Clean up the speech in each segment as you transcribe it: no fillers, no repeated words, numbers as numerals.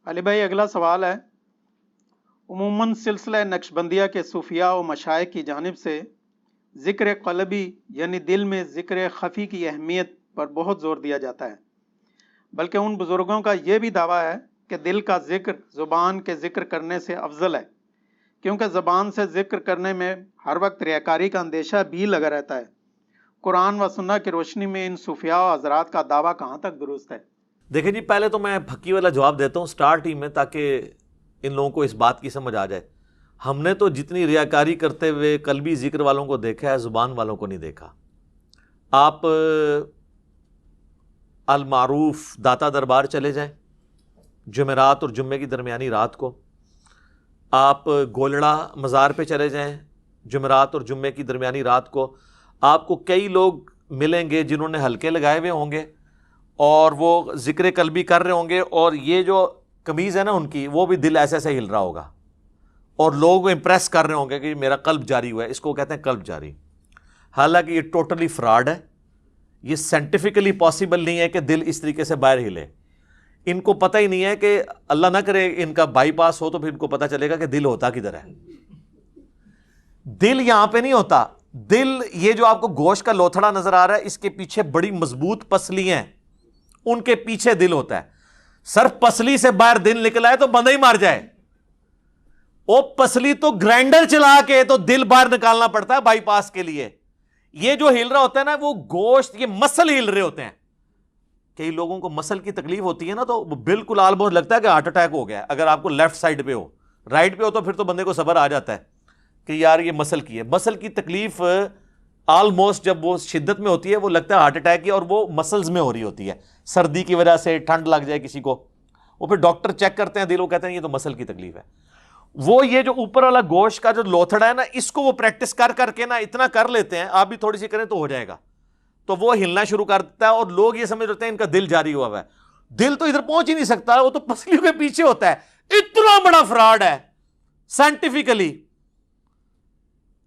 علی بھائی اگلا سوال ہے، عموماً سلسلہ نقشبندیہ کے صوفیاء و مشائخ کی جانب سے ذکر قلبی یعنی دل میں ذکر خفی کی اہمیت پر بہت زور دیا جاتا ہے، بلکہ ان بزرگوں کا یہ بھی دعویٰ ہے کہ دل کا ذکر زبان کے ذکر کرنے سے افضل ہے، کیونکہ زبان سے ذکر کرنے میں ہر وقت ریاکاری کا اندیشہ بھی لگا رہتا ہے۔ قرآن و سنت کی روشنی میں ان صوفیاء و حضرات کا دعویٰ کہاں تک درست ہے؟ دیکھیں جی، پہلے تو میں پھکی والا جواب دیتا ہوں سٹارٹ ہی میں، تاکہ ان لوگوں کو اس بات کی سمجھ آ جائے۔ ہم نے تو جتنی ریاکاری کرتے ہوئے قلبی ذکر والوں کو دیکھا ہے، زبان والوں کو نہیں دیکھا۔ آپ المعروف داتا دربار چلے جائیں، جمعرات اور جمعے کی درمیانی رات کو، آپ گولڑا مزار پہ چلے جائیں، جمعرات اور جمعے کی درمیانی رات کو آپ کو کئی لوگ ملیں گے جنہوں نے حلقے لگائے ہوئے ہوں گے اور وہ ذکر قلبی کر رہے ہوں گے، اور یہ جو قمیض ہے نا ان کی، وہ بھی دل ایسے ایسے ہل رہا ہوگا، اور لوگ امپریس کر رہے ہوں گے کہ میرا قلب جاری ہوا ہے۔ اس کو کہتے ہیں قلب جاری۔ حالانکہ یہ ٹوٹلی فراڈ ہے، یہ سائنٹیفکلی پاسبل نہیں ہے کہ دل اس طریقے سے باہر ہلے۔ ان کو پتہ ہی نہیں ہے کہ اللہ نہ کرے ان کا بائی پاس ہو تو پھر ان کو پتہ چلے گا کہ دل ہوتا کدھر ہے۔ دل یہاں پہ نہیں ہوتا۔ دل یہ جو آپ کو گوشت کا لوتھڑا نظر آ رہا ہے، اس کے پیچھے بڑی مضبوط پسلیاں ہیں، ان کے پیچھے دل ہوتا ہے۔ صرف پسلی سے باہر دل نکلا ہے تو بندہ ہی مار جائے۔ وہ پسلی تو گرائنڈر چلا کے تو دل باہر نکالنا پڑتا ہے بائی پاس کے لیے۔ یہ جو ہل رہا ہوتا ہے نا، وہ گوشت، یہ مسل ہل رہے ہوتے ہیں۔ کئی لوگوں کو مسل کی تکلیف ہوتی ہے نا، تو بالکل آلموسٹ لگتا ہے کہ ہارٹ اٹیک ہو گیا۔ اگر آپ کو لیفٹ سائڈ پہ ہو، رائٹ پہ ہو تو پھر تو بندے کو صبر آ جاتا ہے کہ یار یہ مسل کی ہے۔ مسل کی تکلیف آلموسٹ جب وہ شدت میں ہوتی ہے، وہ لگتا ہے ہارٹ اٹیک کی، اور وہ مسلز میں ہو رہی ہوتی ہے۔ سردی کی وجہ سے ٹھنڈ لگ جائے کسی کو، وہ پھر ڈاکٹر چیک کرتے ہیں دل، وہ کہتے ہیں یہ تو مسل کی تکلیف ہے۔ وہ یہ جو اوپر والا گوشت کا جو لوتھڑا ہے نا، اس کو وہ پریکٹس کر کر کے نا اتنا کر لیتے ہیں، آپ بھی تھوڑی سی کریں تو ہو جائے گا، تو وہ ہلنا شروع کر دیتا ہے، اور لوگ یہ سمجھ رہتے ہیں ان کا دل جاری ہوا ہے۔ دل تو ادھر پہنچ ہی نہیں سکتا، وہ تو پسلیوں کے پیچھے ہوتا ہے۔ اتنا بڑا فراڈ ہے سائنٹیفکلی۔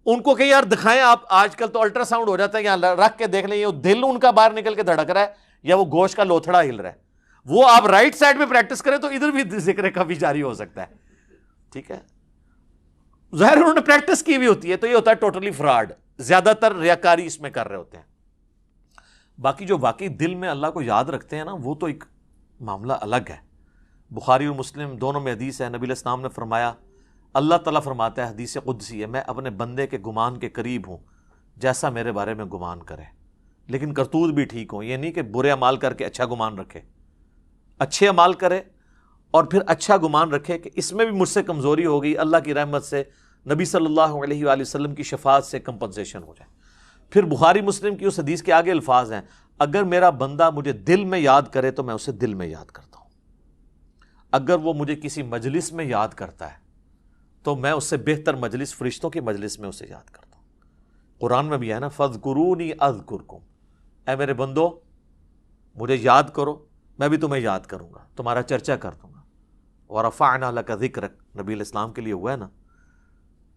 ان کو کہ یار دکھائیں آپ، آج کل تو الٹرا ساؤنڈ ہو جاتا ہے، یہاں رکھ کے دیکھ لیں یہ دل ان کا باہر نکل کے دھڑک رہا ہے یا وہ گوشت کا لوتھڑا ہل رہا ہے۔ وہ آپ رائٹ سائڈ پہ پریکٹس کریں تو ادھر بھی ذکر کبھی جاری ہو سکتا ہے، ٹھیک ہے۔ ظاہر انہوں نے پریکٹس کی بھی ہوتی ہے، تو یہ ہوتا ہے ٹوٹلی فراڈ۔ زیادہ تر ریاکاری اس میں کر رہے ہوتے ہیں۔ باقی جو واقعی دل میں اللہ کو یاد رکھتے ہیں نا، وہ تو ایک معاملہ الگ ہے۔ بخاری اور مسلم دونوں میں حدیث ہے، نبی علیہ السلام نے فرمایا، اللہ تعالیٰ فرماتا ہے، حدیث قدسی ہے، میں اپنے بندے کے گمان کے قریب ہوں جیسا میرے بارے میں گمان کرے، لیکن کرتوت بھی ٹھیک ہوں۔ یہ نہیں کہ برے اعمال کر کے اچھا گمان رکھے، اچھے اعمال کرے اور پھر اچھا گمان رکھے کہ اس میں بھی مجھ سے کمزوری ہو گئی، اللہ کی رحمت سے، نبی صلی اللہ علیہ وآلہ وسلم کی شفاعت سے کمپنسیشن ہو جائے۔ پھر بخاری مسلم کی اس حدیث کے آگے الفاظ ہیں، اگر میرا بندہ مجھے دل میں یاد کرے تو میں اسے دل میں یاد کرتا ہوں، اگر وہ مجھے کسی مجلس میں یاد کرتا ہے تو میں اس سے بہتر مجلس، فرشتوں کی مجلس میں اسے یاد کرتا ہوں۔ قرآن میں بھی ہے نا، فَاذْكُرُونِي أَذْكُرْكُمْ، اے میرے بندو مجھے یاد کرو، میں بھی تمہیں یاد کروں گا، تمہارا چرچا کر دوں گا۔ وَرَفَعْنَا لَكَ ذِكْرَكَ، نبی علیہ السلام کے لیے ہوا ہے نا،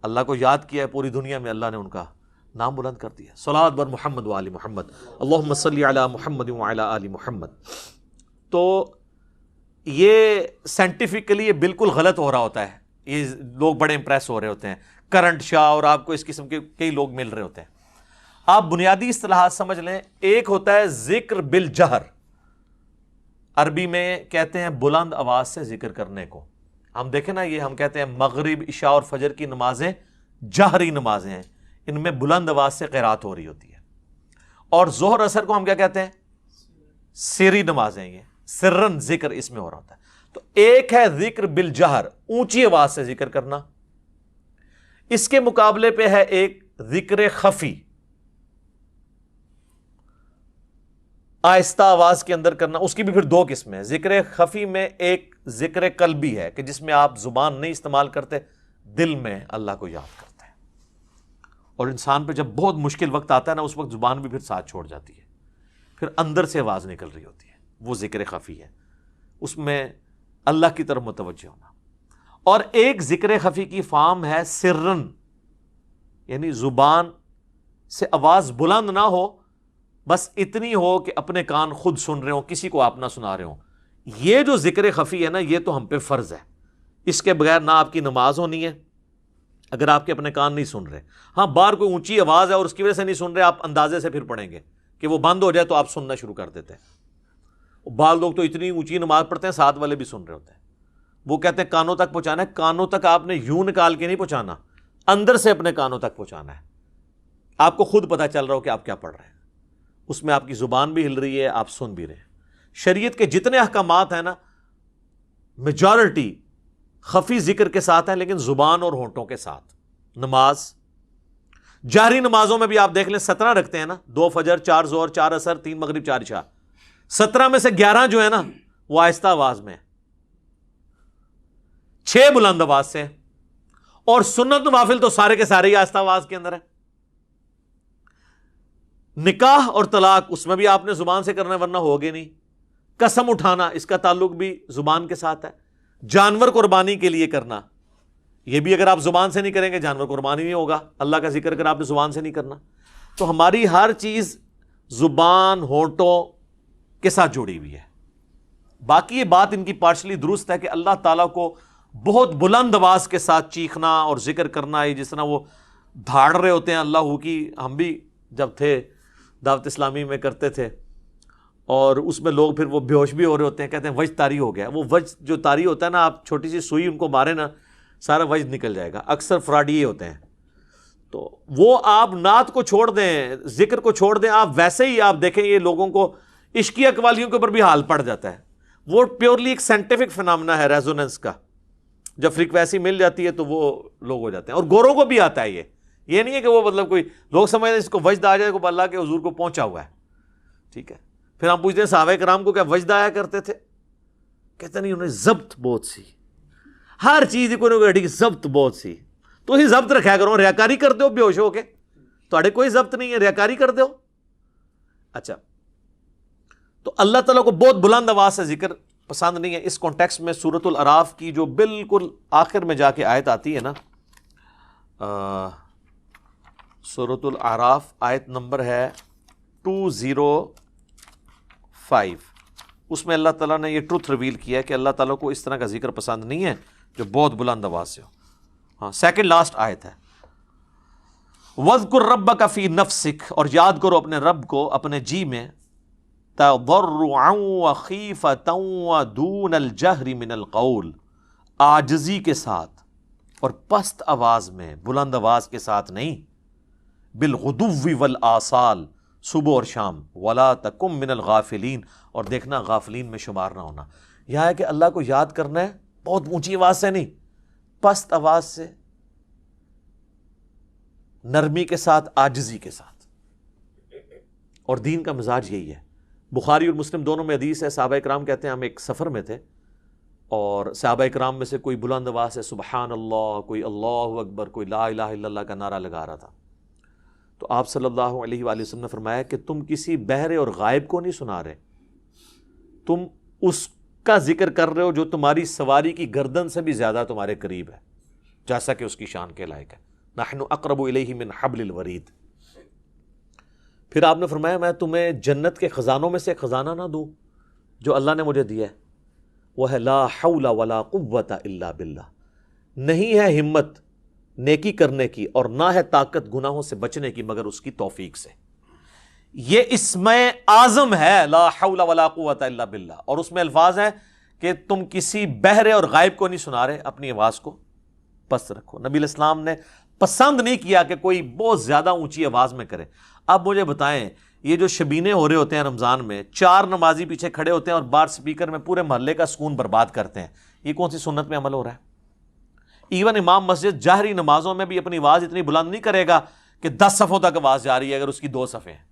اللہ کو یاد کیا ہے، پوری دنیا میں اللہ نے ان کا نام بلند کر دیا۔ صلوات بر محمد و آل محمد، اللہم صلی علی محمد و علی آل محمد۔ تو یہ سائنٹیفکلی یہ بالکل غلط ہو رہا ہوتا ہے، یہ لوگ بڑے امپریس ہو رہے ہوتے ہیں، کرنٹ شاہ اور آپ کو اس قسم کے کئی لوگ مل رہے ہوتے ہیں۔ آپ بنیادی اصطلاحات سمجھ لیں، ایک ہوتا ہے ذکر بالجہر، عربی میں کہتے ہیں بلند آواز سے ذکر کرنے کو۔ ہم دیکھیں نا، یہ ہم کہتے ہیں مغرب، عشاء اور فجر کی نمازیں جہری نمازیں ہیں، ان میں بلند آواز سے قرات ہو رہی ہوتی ہے۔ اور ظہر اثر کو ہم کیا کہتے ہیں؟ سری نمازیں، یہ سرن ذکر اس میں ہو رہا ہوتا ہے۔ تو ایک ہے ذکر بالجہر، اونچی آواز سے ذکر کرنا، اس کے مقابلے پہ ہے ایک ذکر خفی، آہستہ آواز کے اندر کرنا۔ اس کی بھی پھر دو قسمیں ہیں۔ ذکر خفی میں ایک ذکر قلبی ہے کہ جس میں آپ زبان نہیں استعمال کرتے، دل میں اللہ کو یاد کرتے ہیں، اور انسان پہ جب بہت مشکل وقت آتا ہے نا، اس وقت زبان بھی پھر ساتھ چھوڑ جاتی ہے، پھر اندر سے آواز نکل رہی ہوتی ہے، وہ ذکر خفی ہے، اس میں اللہ کی طرف متوجہ ہونا۔ اور ایک ذکر خفی کی فارم ہے سرن، یعنی زبان سے آواز بلند نہ ہو، بس اتنی ہو کہ اپنے کان خود سن رہے ہوں، کسی کو آپ نہ سنا رہے ہوں۔ یہ جو ذکر خفی ہے نا، یہ تو ہم پہ فرض ہے، اس کے بغیر نہ آپ کی نماز ہونی ہے اگر آپ کے اپنے کان نہیں سن رہے. ہاں باہر کوئی اونچی آواز ہے اور اس کی وجہ سے نہیں سن رہے، آپ اندازے سے پھر پڑھیں گے کہ وہ بند ہو جائے تو آپ سننا شروع کر دیتے ہیں. بعض لوگ تو اتنی اونچی نماز پڑھتے ہیں ساتھ والے بھی سن رہے ہوتے ہیں، وہ کہتے ہیں کانوں تک پہنچانا ہے. کانوں تک آپ نے یوں نکال کے نہیں پہنچانا، اندر سے اپنے کانوں تک پہنچانا ہے. آپ کو خود پتا چل رہا ہو کہ آپ کیا پڑھ رہے ہیں، اس میں آپ کی زبان بھی ہل رہی ہے، آپ سن بھی رہے ہیں. شریعت کے جتنے احکامات ہیں نا، میجورٹی خفی ذکر کے ساتھ ہیں، لیکن زبان اور ہونٹوں کے ساتھ. نماز جہری نمازوں میں بھی آپ دیکھ لیں 17 رکھتے ہیں نا، 2 فجر 4 ظہر 4 عصر 3 مغرب 4 عشاء، 17 میں سے 11 جو ہے نا وہ آہستہ آواز میں، 6 بلند آواز سے، اور سنت نوافل تو سارے کے سارے ہی آہستہ آواز کے اندر ہے. نکاح اور طلاق اس میں بھی آپ نے زبان سے کرنا ہے ورنہ ہوگے نہیں. قسم اٹھانا اس کا تعلق بھی زبان کے ساتھ ہے. جانور قربانی کے لیے کرنا، یہ بھی اگر آپ زبان سے نہیں کریں گے جانور قربانی نہیں ہوگا. اللہ کا ذکر اگر آپ نے زبان سے نہیں کرنا، تو ہماری ہر چیز زبان ہونٹوں کے ساتھ جڑی ہوئی ہے. باقی یہ بات ان کی پارشلی درست ہے کہ اللہ تعالیٰ کو بہت بلند آواز کے ساتھ چیخنا اور ذکر کرنا ہے، جس طرح وہ دھاڑ رہے ہوتے ہیں اللہ کی. ہم بھی جب تھے دعوت اسلامی میں کرتے تھے، اور اس میں لوگ پھر وہ بے ہوش بھی ہو رہے ہوتے ہیں، کہتے ہیں وجد طاری ہو گیا. وہ وجد جو طاری ہوتا ہے نا، آپ چھوٹی سی سوئی ان کو مارے نا سارا وجد نکل جائے گا. اکثر فراڈی یہ ہوتے ہیں. تو وہ آپ نعت کو چھوڑ دیں، ذکر کو چھوڑ دیں، آپ ویسے ہی آپ دیکھیں یہ لوگوں کو عشقی اقوالیوں کے اوپر بھی حال پڑ جاتا ہے. وہ پیورلی ایک سائنٹیفک فنامنا ہے ریزوننس کا. جب فریکوینسی مل جاتی ہے تو وہ لوگ ہو جاتے ہیں. اور گوروں کو بھی آتا ہے یہ نہیں ہے کہ وہ مطلب کوئی لوگ سمجھتے ہیں اس کو وجد آ جائے، کو اللہ کے حضور کو پہنچا ہوا ہے. ٹھیک ہے، پھر ہم پوچھتے ہیں صحابہ کرام کو کیا وجد آیا کرتے تھے؟ کہتے نہیں، انہیں ضبط بہت سی، ہر چیز کو ضبط بہت سی. تو ہی ضبط رکھا کرو. ریاکاری کر دو بے ہوش ہو کے، تھوڑے کوئی ضبط نہیں ہے، ریاکاری کر دو. اچھا، تو اللہ تعالیٰ کو بہت بلند آواز سے ذکر پسند نہیں ہے. اس کانٹیکسٹ میں سورۃ الاعراف کی جو بالکل آخر میں جا کے آیت آتی ہے نا، سورۃ الاعراف آیت نمبر ہے 205، اس میں اللہ تعالیٰ نے یہ ٹروتھ ریویل کیا ہے کہ اللہ تعالیٰ کو اس طرح کا ذکر پسند نہیں ہے جو بہت بلند آواز سے ہو. ہاں، سیکنڈ لاسٹ آیت ہے، وَاذْكُرْ رَبَّكَ فِي نَفْسِكَ، اور یاد کرو اپنے رب کو اپنے جی میں، تَضَرُّعًا وَخِيفَةً وَدُونَ الْجَهْرِ مِنَ الْقَوْلِ، عاجزی کے ساتھ اور پست آواز میں، بلند آواز کے ساتھ نہیں. بالغدو والآصال، صبح اور شام. ولا تکم من الغافلین، اور دیکھنا غافلین میں شمار نہ ہونا. یہاں ہے کہ اللہ کو یاد کرنا ہے بہت اونچی آواز سے نہیں، پست آواز سے، نرمی کے ساتھ، عاجزی کے ساتھ. اور دین کا مزاج یہی ہے. بخاری اور مسلم دونوں میں حدیث ہے، صحابہ اکرام کہتے ہیں ہم ایک سفر میں تھے، اور صحابہ اکرام میں سے کوئی بلند آواز سے سبحان اللہ، کوئی اللہ اکبر، کوئی لا الہ الا اللہ کا نعرہ لگا رہا تھا. تو آپ صلی اللہ علیہ وآلہ وسلم نے فرمایا کہ تم کسی بہرے اور غائب کو نہیں سنا رہے، تم اس کا ذکر کر رہے ہو جو تمہاری سواری کی گردن سے بھی زیادہ تمہارے قریب ہے، جیسا کہ اس کی شان کے لائق ہے. نحن اقرب الیہ من حبل الورید. پھر آپ نے فرمایا میں تمہیں جنت کے خزانوں میں سے خزانہ نہ دوں جو اللہ نے مجھے دیا ہے، وہ ہے لا حول ولا قوت الا باللہ. نہیں ہے ہمت نیکی کرنے کی اور نہ ہے طاقت گناہوں سے بچنے کی مگر اس کی توفیق سے. یہ اسم اعظم ہے لا حول ولا قوت الا باللہ، اور اس میں الفاظ ہیں کہ تم کسی بہرے اور غائب کو نہیں سنا رہے، اپنی آواز کو پست رکھو. نبی علیہ السلام نے پسند نہیں کیا کہ کوئی بہت زیادہ اونچی آواز میں کرے. اب مجھے بتائیں، یہ جو شبینے ہو رہے ہوتے ہیں رمضان میں، 4 نمازی پیچھے کھڑے ہوتے ہیں اور باہر سپیکر میں پورے محلے کا سکون برباد کرتے ہیں، یہ کون سی سنت میں عمل ہو رہا ہے؟ ایون امام مسجد جہری نمازوں میں بھی اپنی آواز اتنی بلند نہیں کرے گا کہ 10 صفوں تک آواز جا رہی ہے اگر اس کی 2 صفیں ہیں.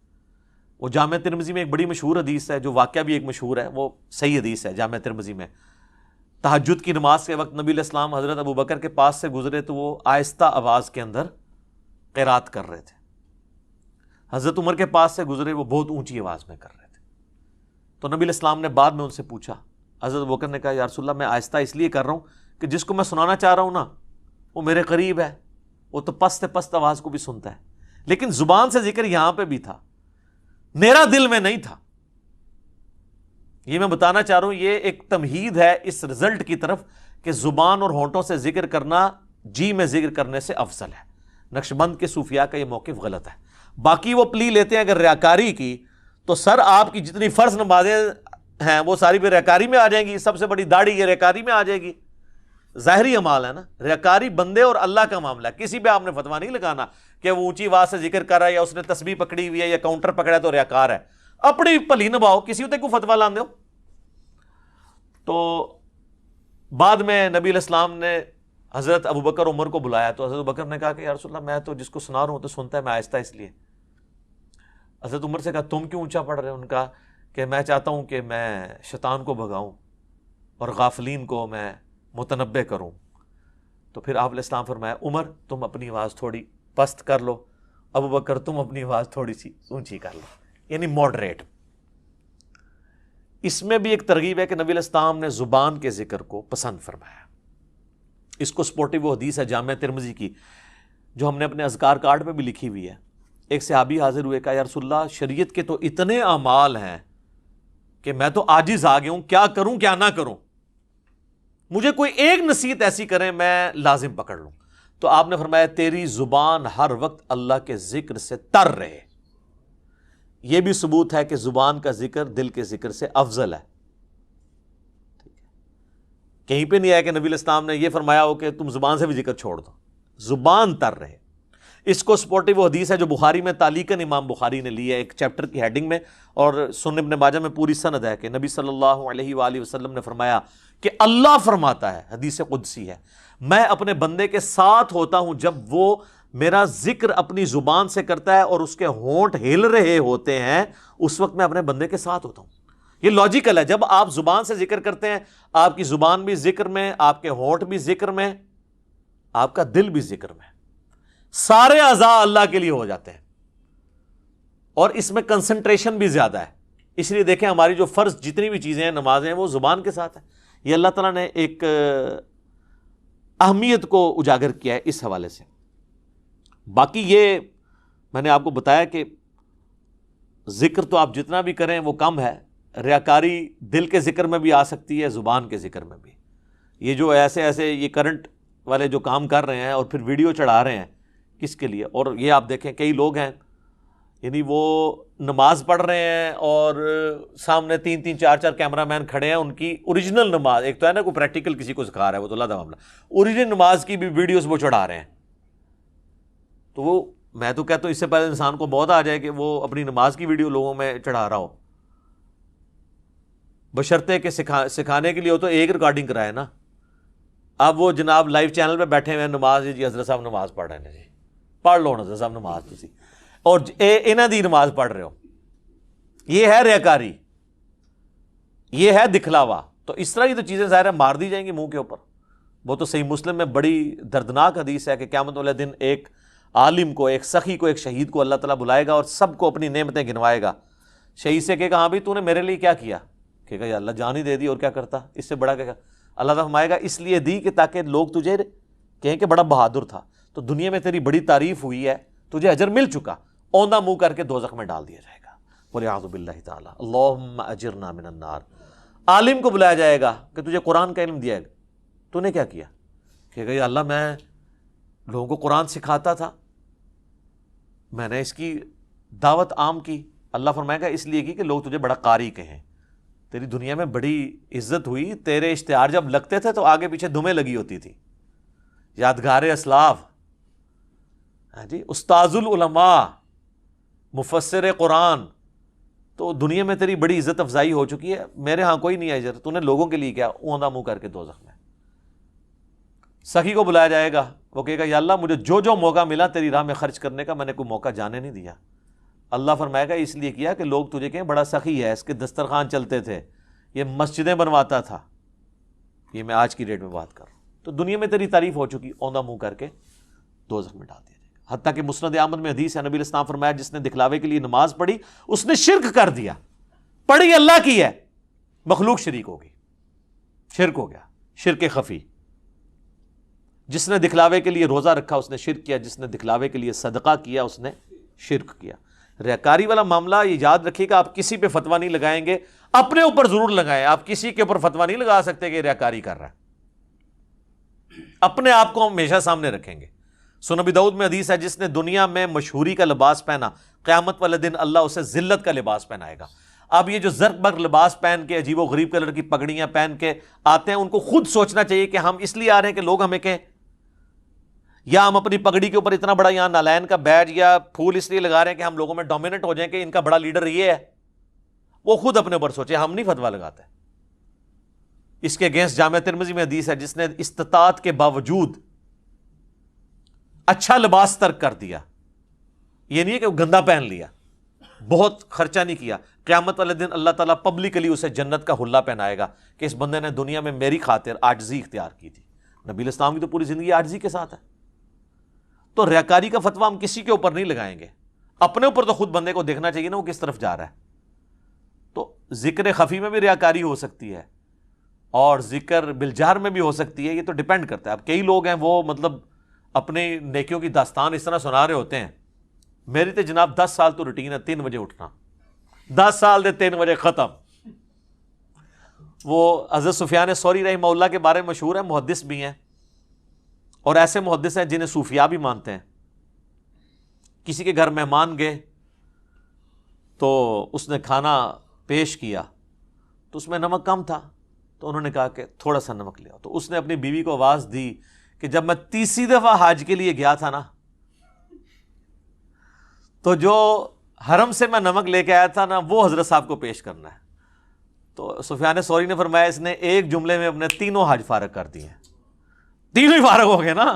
وہ جامع ترمذی میں ایک بڑی مشہور حدیث ہے، جو واقعہ بھی ایک مشہور ہے، وہ صحیح حدیث ہے. جامع ترمذی میں تہجد کی نماز کے وقت نبی علیہ السلام حضرت ابوبکر کے پاس سے گزرے تو وہ آہستہ آواز کے اندر قرات کر رہے تھے. حضرت عمر کے پاس سے گزرے، وہ بہت اونچی آواز میں کر رہے تھے. تو نبی علیہ السلام نے بعد میں ان سے پوچھا، حضرت ابوبکر نے کہا یا رسول اللہ میں آہستہ اس لیے کر رہا ہوں کہ جس کو میں سنانا چاہ رہا ہوں نا وہ میرے قریب ہے، وہ تو پست آواز کو بھی سنتا ہے. لیکن زبان سے ذکر یہاں پہ بھی تھا، میرا دل میں نہیں تھا. یہ میں بتانا چاہ رہا ہوں، یہ ایک تمہید ہے اس رزلٹ کی طرف کہ زبان اور ہونٹوں سے ذکر کرنا جی میں ذکر کرنے سے افضل ہے۔ نقشبند کے صوفیاء کا یہ موقف غلط ہے۔ باقی وہ پلی لیتے ہیں اگر ریاکاری کی، تو سر آپ کی جتنی فرض نمازیں ہیں وہ ساری بھی ریاکاری میں آ جائیں گی، سب سے بڑی داڑھی یہ ریاکاری میں آ جائے گی۔ ظاہری اعمال ہے نا، ریاکاری بندے اور اللہ کا معاملہ ہے، کسی پہ آپ نے فتویٰ نہیں لگانا کہ وہ اونچی آواز سے ذکر کر رہا ہے یا اس نے تسبیح پکڑی ہوئی ہے یا کاؤنٹر پکڑا ہے تو ریاکار ہے۔ اپنی بھلی نبھاؤ، کسی ہوتے کو فتویٰ لاندے ہو۔ تو بعد میں نبی علیہ السلام نے حضرت ابوبکر عمر کو بلایا تو حضرت ابوبکر نے کہا کہ یا رسول اللہ میں تو جس کو سنا رہا ہوں تو سنتا ہے، میں آہستہ اس لیے۔ حضرت عمر سے کہا تم کیوں اونچا پڑھ رہے ہو؟ ان کا کہ میں چاہتا ہوں کہ میں شیطان کو بھگاؤں اور غافلین کو میں متنبہ کروں۔ تو پھر آپ علیہ السلام فرمایا عمر تم اپنی آواز تھوڑی پست کر لو، ابوبکر تم اپنی آواز تھوڑی سی اونچی کر لو، یعنی ماڈریٹ۔ اس میں بھی ایک ترغیب ہے کہ نبی علیہ السلام نے زبان کے ذکر کو پسند فرمایا۔ اس کو سپورٹی وہ حدیث ہے جامع ترمذی کی جو ہم نے اپنے اذکار کارڈ پہ بھی لکھی ہوئی ہے۔ ایک صحابی حاضر ہوئے، کہا یا رسول اللہ شریعت کے تو اتنے اعمال ہیں کہ میں تو عاجز آ گیا ہوں، کیا کروں کیا نہ کروں، مجھے کوئی ایک نصیحت ایسی کریں میں لازم پکڑ لوں۔ تو آپ نے فرمایا تیری زبان ہر وقت اللہ کے ذکر سے تر رہے۔ یہ بھی ثبوت ہے کہ زبان کا ذکر دل کے ذکر سے افضل ہے۔ کہیں پہ نہیں آیا کہ نبی علیہ السلام نے یہ فرمایا ہو کہ تم زبان سے بھی ذکر چھوڑ دو، زبان تر رہے۔ اس کو سپورٹی وہ حدیث ہے جو بخاری میں تعلیقاً امام بخاری نے لی ہے ایک چیپٹر کی ہیڈنگ میں، اور سنن ابن ماجہ میں پوری سند ہے کہ نبی صلی اللہ علیہ وآلہ وسلم نے فرمایا کہ اللہ فرماتا ہے، حدیث قدسی ہے، میں اپنے بندے کے ساتھ ہوتا ہوں جب وہ میرا ذکر اپنی زبان سے کرتا ہے اور اس کے ہونٹ ہل رہے ہوتے ہیں، اس وقت میں اپنے بندے کے ساتھ ہوتا ہوں۔ یہ لاجیکل ہے، جب آپ زبان سے ذکر کرتے ہیں آپ کی زبان بھی ذکر میں، آپ کے ہونٹ بھی ذکر میں، آپ کا دل بھی ذکر میں، سارے اعضاء اللہ کے لیے ہو جاتے ہیں، اور اس میں کنسنٹریشن بھی زیادہ ہے۔ اس لیے دیکھیں ہماری جو فرض جتنی بھی چیزیں ہیں، نمازیں ہیں، وہ زبان کے ساتھ ہیں۔ یہ اللہ تعالیٰ نے ایک اہمیت کو اجاگر کیا ہے اس حوالے سے۔ باقی یہ میں نے آپ کو بتایا کہ ذکر تو آپ جتنا بھی کریں وہ کم ہے، ریاکاری دل کے ذکر میں بھی آ سکتی ہے، زبان کے ذکر میں بھی۔ یہ جو ایسے یہ کرنٹ والے جو کام کر رہے ہیں اور پھر ویڈیو چڑھا رہے ہیں، کس کے لیے؟ اور یہ آپ دیکھیں کئی لوگ ہیں یعنی وہ نماز پڑھ رہے ہیں اور سامنے 3 4 کیمرہ مین کھڑے ہیں، ان کی اوریجنل نماز، ایک تو ہے نا کوئی پریکٹیکل کسی کو سکھا رہا ہے وہ تو اللہ کا معاملہ، اوریجنل نماز کی بھی ویڈیوز وہ چڑھا رہے ہیں۔ تو وہ میں تو کہتا ہوں اس سے پہلے انسان کو بہت آ جائے کہ وہ اپنی نماز کی ویڈیو لوگوں میں چڑھا رہا ہو، بشرطے کہ سکھانے کے لیے ہو تو ایک ریکارڈنگ کرائے نا۔ اب وہ جناب لائیو چینل پہ بیٹھے ہوئے ہیں، نماز جی حضرت صاحب نماز پڑھ رہے ہیں جی، پڑھ لو حضرت صاحب نماز تسی، اور انہاں دی نماز پڑھ رہے ہو۔ یہ ہے ریاکاری، یہ ہے دکھلاوا۔ تو اس طرح کی تو چیزیں ظاہر ہے مار دی جائیں گی منہ کے اوپر۔ وہ تو صحیح مسلم میں بڑی دردناک حدیث ہے کہ قیامت والے دن ایک عالم کو، ایک سخی کو، ایک شہید کو اللہ تعالیٰ بلائے گا اور سب کو اپنی نعمتیں گنوائے گا۔ شہید سے کہے گا ہاں بھائی تو نے میرے لیے کیا کیا؟ کہے گا یا اللہ جان ہی دے دی، اور کیا کرتا، اس سے بڑا کیا؟ اللہ تعالیٰ فرمائے گا اس لیے دی کہ تاکہ لوگ تجھے کہیں کہ بڑا بہادر تھا، تو دنیا میں تیری بڑی تعریف ہوئی ہے، تجھے اجر مل چکا، اوندا منہ کر کے دوزخ میں ڈال دیا جائے گا۔ وَلِعَاذُ بِاللَّهِ تعالیٰ اللہم اجرنا من النار۔ عالم کو بلایا جائے گا کہ تجھے قرآن کا علم دیا گا، تو نے کیا کیا؟ کہے گا یا اللہ میں لوگوں کو قرآن سکھاتا تھا، میں نے اس کی دعوت عام کی۔ اللہ فرمائے گا اس لیے کی کہ لوگ تجھے بڑا قاری کہیں، تیری دنیا میں بڑی عزت ہوئی، تیرے اشتہار جب لگتے تھے تو آگے پیچھے دمیں لگی ہوتی تھی، یادگار اسلاف، ہاں جی، استاذ العلماء، مفسر قرآن، تو دنیا میں تیری بڑی عزت افزائی ہو چکی ہے، میرے ہاں کوئی نہیں ہے اجر، تو نے لوگوں کے لیے کیا؟ اوندا منہ کر کے دوزخ میں۔ سخی کو بلایا جائے گا، وہ کہے گا یا اللہ مجھے جو موقع ملا تیری راہ میں خرچ کرنے کا، میں نے کوئی موقع جانے نہیں دیا۔ اللہ فرمائے گا اس لیے کیا کہ لوگ تجھے کہیں بڑا سخی ہے، اس کے دسترخوان چلتے تھے، یہ مسجدیں بنواتا تھا۔ یہ میں آج کی ڈیٹ میں بات کر رہا ہوں۔ تو دنیا میں تیری تعریف ہو چکی، اوندا منہ کر کے دوزخ میں ڈال دیا جائے گا۔ حتیٰ کہ مسند احمد میں حدیث ہے، نبی علیہ السلام فرمایا جس نے دکھلاوے کے لیے نماز پڑھی اس نے شرک کر دیا۔ پڑھی اللہ کی ہے، مخلوق شریک ہوگی، شرک ہو گیا، شرک خفی۔ جس نے دکھلاوے کے لیے روزہ رکھا اس نے شرک کیا، جس نے دکھلاوے کے لیے صدقہ کیا اس نے شرک کیا۔ ریاکاری والا معاملہ یہ یاد رکھیے گا، آپ کسی پہ فتویٰ نہیں لگائیں گے، اپنے اوپر ضرور لگائیں. آپ کسی کے اوپر فتویٰ نہیں لگا سکتے کہ ریاکاری کر رہا ہے. اپنے آپ کو ہم ہمیشہ سامنے رکھیں گے. سنن ابی داؤد میں حدیث ہے جس نے دنیا میں مشہوری کا لباس پہنا قیامت والے دن اللہ اسے ذلت کا لباس پہنائے گا. اب یہ جو زرق برق لباس پہن کے عجیب و غریب کلر کی پگڑیاں پہن کے آتے ہیں ان کو خود سوچنا چاہیے کہ ہم اس لیے آ رہے ہیں کہ لوگ ہمیں کہیں, یا ہم اپنی پگڑی کے اوپر اتنا بڑا یہاں نالین کا بیج یا پھول اس لیے لگا رہے ہیں کہ ہم لوگوں میں ڈومیننٹ ہو جائیں کہ ان کا بڑا لیڈر یہ ہے. وہ خود اپنے اوپر سوچے, ہم نہیں فتویٰ لگاتے. اس کے اگینسٹ جامع ترمذی میں حدیث ہے جس نے استطاعت کے باوجود اچھا لباس ترک کر دیا, یہ نہیں ہے کہ وہ گندا پہن لیا, بہت خرچہ نہیں کیا, قیامت والے دن اللہ تعالیٰ پبلکلی اسے جنت کا حلہ پہنائے گا کہ اس بندے نے دنیا میں میری خاطر عاجزی اختیار کی تھی. نبی الاسلام کی تو پوری زندگی عاجزی کے ساتھ ہے. تو ریاکاری کا فتویٰ ہم کسی کے اوپر نہیں لگائیں گے, اپنے اوپر تو خود بندے کو دیکھنا چاہیے نا وہ کس طرف جا رہا ہے. تو ذکر خفی میں بھی ریاکاری ہو سکتی ہے اور ذکر بالجہر میں بھی ہو سکتی ہے, یہ تو ڈیپینڈ کرتا ہے. اب کئی لوگ ہیں وہ مطلب اپنی نیکیوں کی داستان اس طرح سنا رہے ہوتے ہیں, میری تو جناب 10 سال تو روٹین ہے 3 بجے اٹھنا, 10 سال دے 3 بجے ختم. وہ حضرت سفیان ثوری رحمہ اللہ کے بارے میں مشہور ہے, محدث بھی ہیں اور ایسے محدث ہیں جنہیں صوفیاء بھی مانتے ہیں. کسی کے گھر مہمان گئے تو اس نے کھانا پیش کیا تو اس میں نمک کم تھا, تو انہوں نے کہا کہ تھوڑا سا نمک لے آؤ. تو اس نے اپنی بیوی کو آواز دی کہ جب میں 30 دفعہ حج کے لیے گیا تھا نا, تو جو حرم سے میں نمک لے کے آیا تھا نا وہ حضرت صاحب کو پیش کرنا ہے. تو سفیان ثوری نے فرمایا اس نے ایک جملے میں اپنے تینوں حج فارغ کر دیے ہیں. تینوں ہی فارغ ہو گئے نا.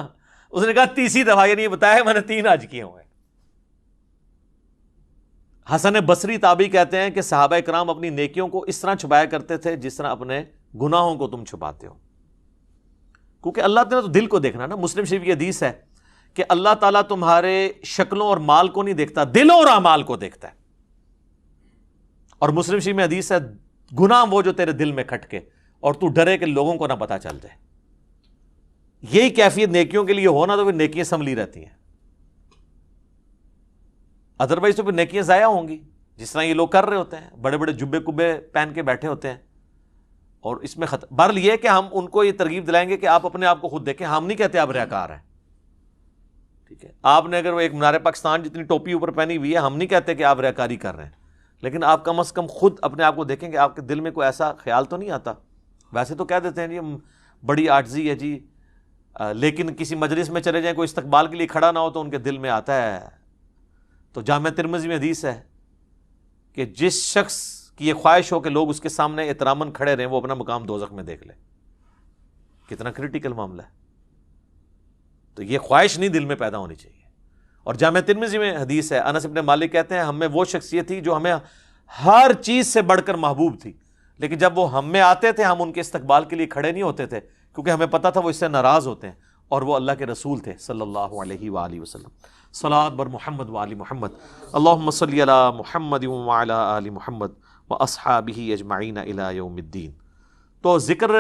اس نے کہا 30 دفعہ, یہ نہیں بتایا میں نے 3 حج کیے ہوئے. حسن بصری تابعی کہتے ہیں کہ صحابہ کرام اپنی نیکیوں کو اس طرح چھپایا کرتے تھے جس طرح اپنے گناہوں کو تم چھپاتے ہو, کیونکہ اللہ تعالیٰ تو دل کو دیکھنا نا. مسلم شریف کی حدیث ہے کہ اللہ تعالیٰ تمہارے شکلوں اور مال کو نہیں دیکھتا, دلوں اور اعمال کو دیکھتا ہے. اور مسلم شریف میں حدیث ہے گناہ وہ جو تیرے دل میں کھٹکے اور تو ڈرے کہ لوگوں کو نہ پتہ چل جائے. یہی کیفیت نیکیوں کے لیے ہونا تو پھر نیکیاں سنبھلی رہتی ہیں, ادروائز تو پھر نیکیاں ضائع ہوں گی. جس طرح یہ لوگ کر رہے ہوتے ہیں, بڑے بڑے جبے کبے پہن کے بیٹھے ہوتے ہیں, اور اس میں بہرحال یہ کہ ہم ان کو یہ ترغیب دلائیں گے کہ آپ اپنے آپ کو خود دیکھیں. ہم نہیں کہتے آپ ریاکار ہیں, ٹھیک ہے. آپ نے اگر وہ ایک منار پاکستان جتنی ٹوپی اوپر پہنی ہوئی ہے, ہم نہیں کہتے کہ آپ ریاکاری کر رہے ہیں, لیکن آپ کم از کم خود اپنے آپ کو دیکھیں کہ آپ کے دل میں کوئی ایسا خیال تو نہیں آتا. ویسے تو کہہ دیتے ہیں جی بڑی عاجزی ہے جی, لیکن کسی مجلس میں چلے جائیں کوئی استقبال کے لیے کھڑا نہ ہو تو ان کے دل میں آتا ہے. تو جامع ترمذی میں حدیث ہے کہ جس شخص کی یہ خواہش ہو کہ لوگ اس کے سامنے احتراماً کھڑے رہیں, وہ اپنا مقام دوزخ میں دیکھ لے. کتنا کریٹیکل معاملہ ہے. تو یہ خواہش نہیں دل میں پیدا ہونی چاہیے. اور جامع ترمذی میں حدیث ہے, انس ابن مالک کہتے ہیں ہم میں وہ شخصیت تھی جو ہمیں ہر چیز سے بڑھ کر محبوب تھی, لیکن جب وہ ہم میں آتے تھے ہم ان کے استقبال کے لیے کھڑے نہیں ہوتے تھے, کیونکہ ہمیں پتا تھا وہ اس سے ناراض ہوتے ہیں, اور وہ اللہ کے رسول تھے صلی اللہ علیہ وآلہ وسلم. صلاۃ بر محمد وآل محمد, اللہم صلی علی محمد وعلی آل محمد واصحابہ اجمعین الی یوم الدین. تو ذکر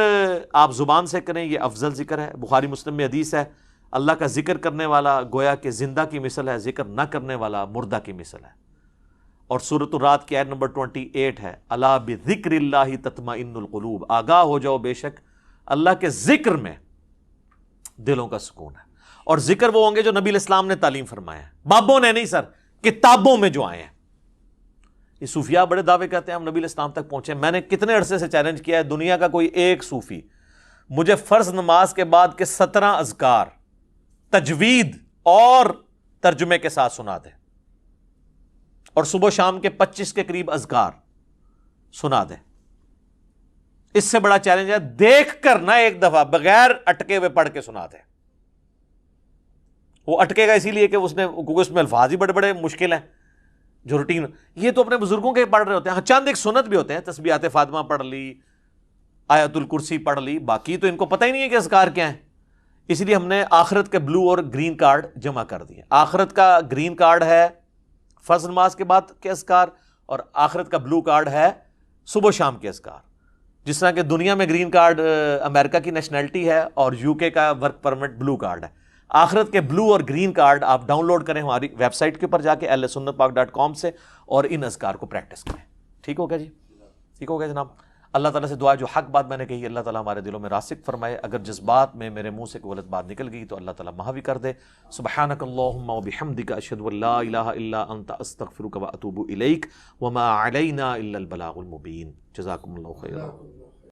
آپ زبان سے کریں, یہ افضل ذکر ہے. بخاری مسلم میں حدیث ہے اللہ کا ذکر کرنے والا گویا کہ زندہ کی مثل ہے, ذکر نہ کرنے والا مردہ کی مثل ہے. اور سورۃ الرعد کی آیت نمبر 28 ہے, الا بذکر اللہ تطمئن القلوب, آگاہ ہو جاؤ بے شک اللہ کے ذکر میں دلوں کا سکون ہے. اور ذکر وہ ہوں گے جو نبی الاسلام نے تعلیم فرمایا ہے, بابوں نے نہیں سر, کتابوں میں جو آئے ہیں. یہ صوفیاء بڑے دعوے کرتے ہیں ہم نبی الاسلام تک پہنچے. میں نے کتنے عرصے سے چیلنج کیا ہے, دنیا کا کوئی ایک صوفی مجھے فرض نماز کے بعد کے 17 اذکار تجوید اور ترجمے کے ساتھ سنا دے, اور صبح شام کے 25 کے قریب اذکار سنا دے. اس سے بڑا چیلنج ہے دیکھ کر نہ ایک دفعہ بغیر اٹکے ہوئے پڑھ کے سنا دے. وہ اٹکے گا اسی لیے کہ کیونکہ اس میں الفاظ ہی بڑے بڑے مشکل ہیں جو روٹین. یہ تو اپنے بزرگوں کے پڑھ رہے ہوتے ہیں. ہاں چند ایک سنت بھی ہوتے ہیں, تسبیحات فاطمہ پڑھ لی, آیت الکرسی پڑھ لی, باقی تو ان کو پتہ ہی نہیں ہے کہ اذکار کیا ہیں. اس لیے ہم نے آخرت کے بلو اور گرین کارڈ جمع کر دیے. آخرت کا گرین کارڈ ہے فرض نماز کے بعد کے اذکار, اور آخرت کا بلو کارڈ ہے صبح شام کے اذکار. جس طرح کہ دنیا میں گرین کارڈ امریکہ کی نیشنلٹی ہے اور یو کے کا ورک پرمٹ بلو کارڈ ہے. آخرت کے بلو اور گرین کارڈ آپ ڈاؤن لوڈ کریں ہماری ویب سائٹ کے اوپر جا کے ehlsunnatpak.com سے, اور ان اذکار کو پریکٹس کریں. ٹھیک ہوگا جی. ٹھیک ہو گیا جناب. اللہ تعالیٰ سے دعا جو حق بات میں نے کہی اللہ تعالیٰ ہمارے دلوں میں راسخ فرمائے. اگر جس بات میں میرے منہ سے کوئی غلط بات نکل گئی تو اللہ تعالیٰ محوی کر دے. سبحانک اللہم و بحمدک اشہد ان لا الہ الا انت استغفرک و اتوب الیک وما علینا الا البلاغ المبین. جزاکم اللہ خیرا.